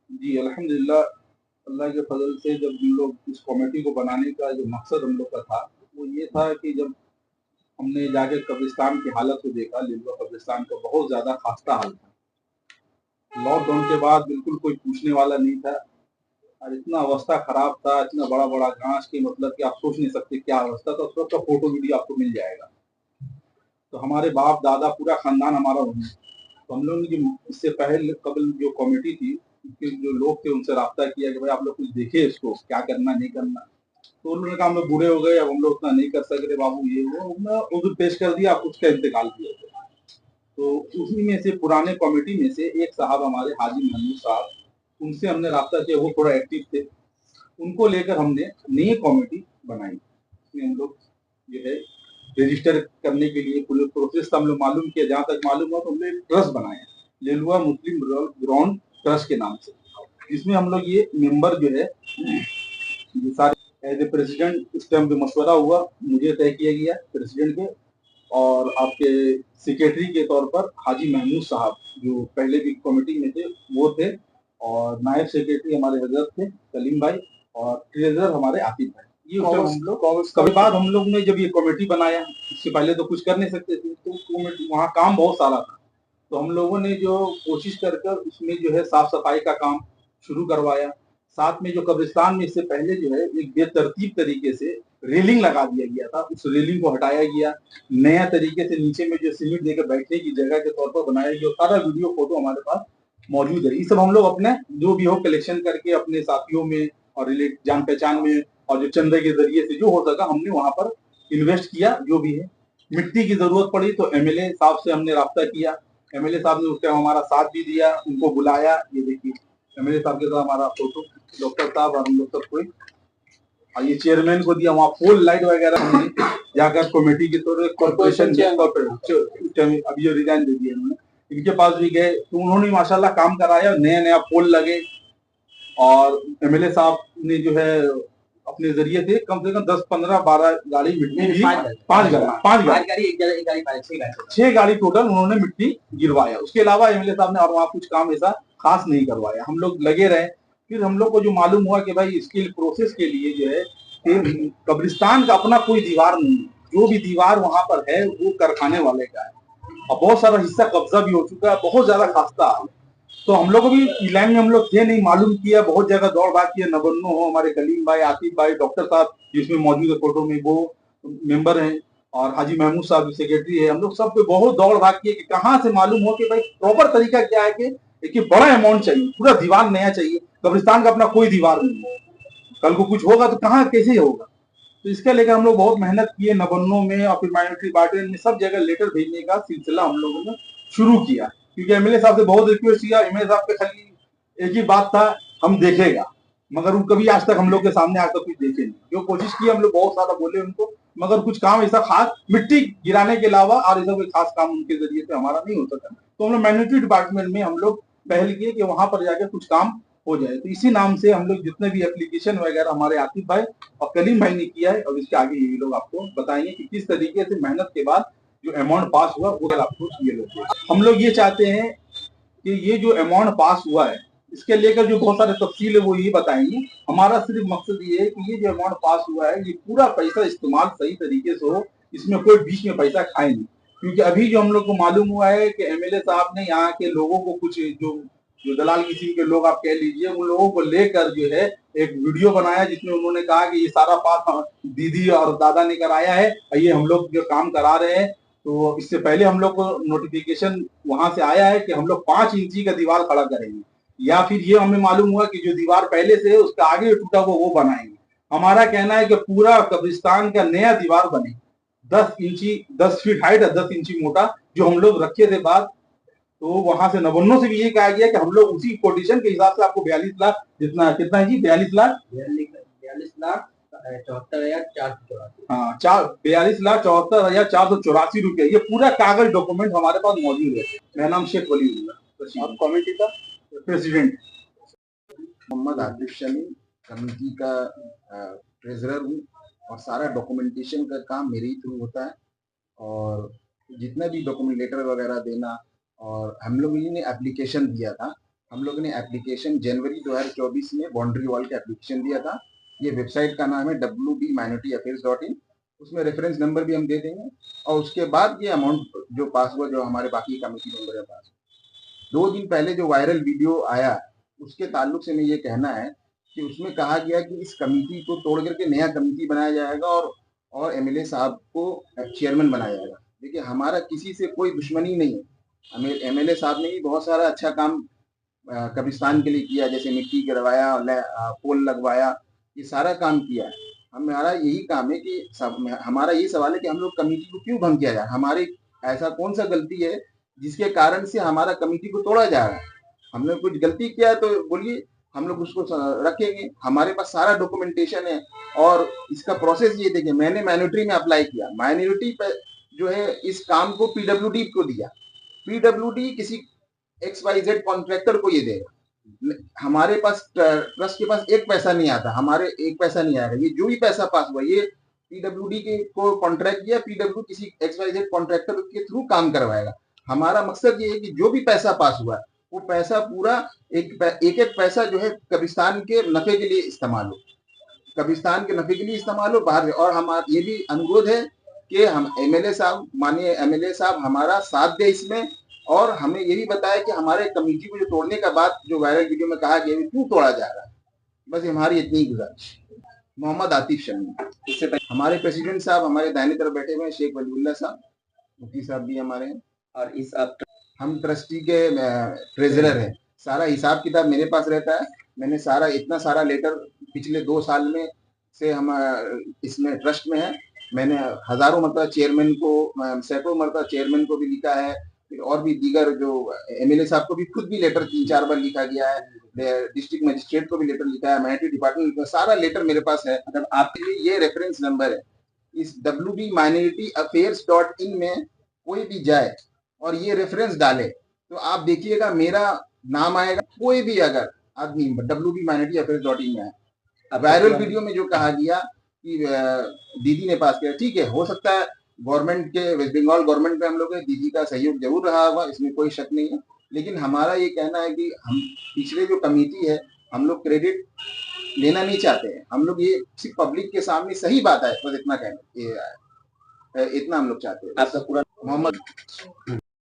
जी, अल्हम्दुलिल्लाह, अल्लाह के फ़ज़ल से जब हम लोग इस कमेटी को बनाने का जो मकसद हम लोग का था, वो ये था कि जब हमने जाके कब्रिस्तान की हालत को देखा, लिलवा कब्रिस्तान का बहुत ज़्यादा ख़स्ता हाल था। लॉकडाउन के बाद बिल्कुल कोई पूछने वाला नहीं था और इतना अवस्था ख़राब था, इतना बड़ा-बड़ा घास कि मतलब कि आप सोच नहीं सकते क्या अवस्था था, उसका फ़ोटो वीडियो आपको मिल जाएगा। तो हमारे बाप-दादा पूरा ख़ानदान हमारा वहीं। तो हम लोगों ने जो इससे पहले कबल जो कमिटी थी, उसके जो लोग थे उनसे राब्ता किया कि भाई आप लोग कुछ देखिए इसको, क्या करना नहीं करना। तो उन्होंने कहा हम लोग बूढ़े हो गए, अब हम लोग उतना नहीं कर सक रहे बाबू ये वो, उन्होंने उज़्र पेश कर दिया, आप उसका इंतकाल किया गया। तो उसी में से पुराने कमिटी में से एक साहब हमारे हाजी महमूद साहब, उनसे हमने राब्ता किया, वो थोड़ा एक्टिव थे। उनको लेकर हमने नई कमिटी बनाई। इसमें हम लोग जो है रजिस्टर करने के लिए पूरे प्रोसेस का हम लोग मालूम किया, जहाँ तक मालूम हुआ तो हमने एक ट्रस्ट बनाया, लेलुआ मुस्लिम ग्राउंड ट्रस्ट के नाम से, जिसमें हम लोग ये मेंबर जो है ये सारे एज ए प्रेसिडेंट इस टाइम पे मशवरा हुआ, मुझे तय किया गया प्रेसिडेंट के, और आपके सेक्रेटरी के तौर पर हाजी महमूद साहब जो पहले भी कमेटी में थे वो थे, और नायब सेक्रेटरी हमारे हजरत थे सलीम भाई, और ट्रेजरर हमारे आतिफ भाई। ये उस टाइम हम लोग कभी बाद हम लोग ने जब ये कमेटी बनाया, इससे पहले तो कुछ कर नहीं सकते थे, तो कमेटी वहाँ काम बहुत सारा था। तो हम लोगों ने जो कोशिश कर कर उसमें जो है साफ सफाई का काम शुरू करवाया। साथ में जो कब्रिस्तान में इससे पहले जो है एक बेतरतीब तरीके से रेलिंग लगा दिया गया था, उस रेलिंग को हटाया गया। नया तरीके से नीचे में जो सीमेंट देकर बैठने की जगह के तौर पर बनाया गया, सारा वीडियो फोटो हमारे पास मौजूद है। ये सब हम लोग अपने जो भी हो कलेक्शन करके अपने साथियों में और रिलेट जान पहचान में और जो चंदे के जरिए से जो हो सका हमने वहां पर इन्वेस्ट किया जो भी है। मिट्टी की जरूरत पड़ी तो एमएलए साहब से हमने राब्ता किया, एमएलए साहब ने उस टाइम हमारा साथ भी दिया, उनको बुलाया, ये देखिए एमएलए साहब के साथ हमारा फोटो, डॉक्टर साहब और हम लोग सब कोई, और ये चेयरमैन को दिया, वहाँ फुल लाइट वगैरह हमने जाकर कमेटी के तौर पर कॉर्पोरेशन अभी जो रिजाइन दे दिया उन्होंने, इनके पास भी गए तो उन्होंने माशाल्लाह काम कराया, नया नया पोल लगे, और एमएलए साहब ने जो है अपने जरिए से कम 10 15 12 गाड़ी मिट्टी की, छह गाड़ी टोटल उन्होंने मिट्टी गिरवाया। उसके अलावा एमएलए साहब ने और वहाँ कुछ काम ऐसा खास नहीं करवाया, हम लोग लगे रहे। फिर हम लोग को जो मालूम हुआ कि भाई इसके प्रोसेस के लिए जो है कब्रिस्तान का अपना कोई दीवार नहीं है, जो भी दीवार वहां पर है वो कारखाने वाले का है, और बहुत सारा हिस्सा कब्जा भी हो चुका है, बहुत ज्यादा खास्ता है। तो हम लोग भी लाइन में हम लोग थे नहीं, मालूम किया, बहुत जगह दौड़ भाग किया, नबन्नो हो हमारे कलीम भाई, आतिफ भाई, डॉक्टर साहब जिसमें मौजूद है फोटो में वो मेंबर हैं, और हाजी महमूद साहब जो सेक्रेटरी है, हम लोग सब पे बहुत दौड़ भाग किए कि कहाँ से मालूम हो कि भाई प्रॉपर तरीका क्या है कि एक बड़ा अमाउंट चाहिए, पूरा दीवार नया चाहिए, कब्रिस्तान का अपना कोई दीवार नहीं है, कल को कुछ होगा तो कहाँ कैसे होगा। तो इसके लेकर हम लोग बहुत मेहनत किए, नबन्नों में और फिर माइनॉरिटी बाटालियन में सब जगह लेटर भेजने का सिलसिला हम लोगों ने शुरू किया, क्योंकि एमएलए साहब से बहुत रिक्वेस्ट किया, एमएलए साहब के खाली एक ही बात था, हम देखेगा, मगर वो कभी आज तक हम लोग के सामने आकर कुछ देखे नहीं। जो कोशिश की हम लोग बहुत सारा बोले उनको, मगर कुछ काम ऐसा खास मिट्टी गिराने के अलावा और ऐसा कोई खास काम उनके जरिए से हमारा नहीं हो सका। तो हम लोग माइनॉरिटी डिपार्टमेंट में हम लोग पहल किए कि वहां पर जाकर कुछ काम हो जाए। तो इसी नाम से हम लोग जितने भी एप्लीकेशन वगैरह हमारे आतिफ भाई और कलीम भाई ने किया है, और इसके आगे ये लोग आपको बताएंगे कि किस तरीके से मेहनत के बाद जो अमाउंट पास हुआ वो आपको ये लोग हम लोग ये चाहते हैं कि ये जो अमाउंट पास हुआ है इसके लेकर जो बहुत सारे तफसील है वो ये बताएंगे। हमारा सिर्फ मकसद ये है कि ये जो अमाउंट पास हुआ है ये पूरा पैसा इस्तेमाल सही तरीके से हो, इसमें कोई बीच में पैसा खाए नहीं। क्योंकि अभी जो हम लोग को मालूम हुआ है कि एमएलए साहब ने यहाँ के लोगों को कुछ जो जो दलाल किस्म के लोग आप कह लीजिए, उन लोगों को लेकर जो है एक वीडियो बनाया जिसमें उन्होंने कहा कि ये सारा पास दीदी और दादा ने कराया है, ये हम लोग जो काम करा रहे हैं। तो इससे पहले हम लोग को नोटिफिकेशन वहां से आया है कि हम लोग 5 इंची का दीवार खड़ा करेंगे, या फिर ये हमें मालूम हुआ कि जो दीवार पहले से है उसका आगे टूटा हुआ वो बनाएंगे। हमारा कहना है कि पूरा कब्रिस्तान का नया दीवार बने, 10 इंची, 10 फीट हाइट और 10 इंची मोटा, जो हम लोग रखे थे बात। तो वहां से नवन्नों से भी ये कहा गया कि हम लोग उसी कोटेशन के हिसाब से आपको 42 लाख, जितना कितना है जी, 42 लाख, 42,74,484, हाँ 42,74,484 रुपए, ये पूरा कागज डॉक्यूमेंट हमारे पास मौजूद है। मेरा नाम शेख वलीउल्लाह और कमेटी का प्रेसिडेंट मोहम्मद आतिफ शमी, कमेटी का ट्रेजरर हूँ, और सारा डॉक्यूमेंटेशन का काम मेरे ही थ्रू होता है, और जितने भी डॉक्यूमेंट लेटर वगैरह देना, और हम लोग ने एप्लीकेशन दिया था हम लोग ने एप्लीकेशन जनवरी 2024 में बाउंड्री वॉल का एप्लीकेशन दिया था। ये वेबसाइट का नाम है wbminorityAffairs.in। उसमें रेफरेंस नंबर भी हम दे देंगे। और उसके बाद ये अमाउंट जो पास हुआ, जो हमारे बाकी कमेटी मेंबर है पास, 2 दिन पहले जो वायरल वीडियो आया उसके ताल्लुक से मैं ये कहना है कि उसमें कहा गया कि इस कमेटी को तोड़ करके नया कमेटी बनाया जाएगा और एमएलए साहब को चेयरमैन बनाया जाएगा। देखिए, हमारा किसी से कोई दुश्मनी नहीं है। हमें एमएलए साहब ने भी बहुत सारा अच्छा काम कब्रिस्तान के लिए किया, जैसे मिट्टी गिरवाया, पोल लगवाया, ये सारा काम किया है। हमारा यही काम है कि हमारा यही सवाल है कि हम लोग कमेटी को क्यों भंग किया जाए। हमारी ऐसा कौन सा गलती है जिसके कारण से हमारा कमेटी को तोड़ा जा रहा है। हमने कुछ गलती किया तो बोलिए, हम लोग उसको रखेंगे। हमारे पास सारा डॉक्यूमेंटेशन है। और इसका प्रोसेस ये देखिए, मैंने माइनॉरिटी में अप्लाई किया, माइनॉरिटी पे जो है इस काम को पीडब्ल्यूडी को दिया, पीडब्ल्यूडी किसी XYZ कॉन्ट्रैक्टर को ये देगा। हमारे पास ट्रस्ट के पास एक पैसा नहीं आता, हमारे एक पैसा नहीं आएगा। ये जो भी पैसा पास हुआ ये पीडब्ल्यूडी के को कॉन्ट्रैक्ट किया, पीडब्ल्यू किसी XYZ कॉन्ट्रैक्टर के थ्रू काम करवाएगा। हमारा मकसद ये है कि जो भी पैसा पास हुआ है वो पैसा पूरा एक एक पैसा जो है कब्रिस्तान के नफे के लिए इस्तेमाल हो, कब्रिस्तान के नफे के लिए इस्तेमाल हो बाहर। और हमारा ये भी अनुरोध है कि हम एमएलए साहब, माननीय एमएलए साहब हमारा साथ दे इसमें, और हमें ये भी बताया कि हमारे कमेटी को जो तोड़ने का बात जो वायरल वीडियो में कहा गया क्यों तोड़ा जा रहा है। बस हमारी इतनी गुजारिश। मोहम्मद आतिफ शमी। इससे पहले हमारे प्रेसिडेंट साहब हमारे दाहिने तरफ बैठे हुए हैं, शेख वलीउल्लाह साहब, मुफ्ती साहब भी हमारे हैं। और इस हम ट्रस्टी के ट्रेजरर हैं। सारा हिसाब किताब मेरे पास रहता है। मैंने सारा इतना सारा लेटर पिछले 2 साल में से हम इसमें ट्रस्ट में है। मैंने हजारों मरतबा चेयरमैन को, सैकड़ों मरतबा चेयरमैन को भी लिखा है, और भी दीगर जो एमएलए साहब को भी खुद भी लेटर 3-4 बार लिखा गया है, डिस्ट्रिक्ट मजिस्ट्रेट को भी लेटर लिखा है, माइनॉरिटी डिपार्टमेंट का सारा लेटर मेरे पास है। मतलब आपके लिए ये रेफरेंस नंबर है। इस wbminorityAffairs.in में कोई भी जाए और ये रेफरेंस डाले तो आप देखिएगा मेरा नाम आएगा। कोई भी अगर आदमी wbminorityAffairs.in में है। वायरल वीडियो में जो कहा गया कि दीदी ने पास किया, ठीक है, हो सकता है गवर्नमेंट के, वेस्ट बंगाल गवर्नमेंट में हम लोग दीदी का सहयोग जरूर रहा होगा, इसमें कोई शक नहीं है। लेकिन हमारा ये कहना है कि हम पिछले जो कमेटी है हम लोग क्रेडिट लेना नहीं चाहते हैं। हम लोग ये सिर्फ पब्लिक के सामने सही बात है, बस इतना कहना, इतना हम लोग चाहते हैं। आपका पूरा मोहम्मद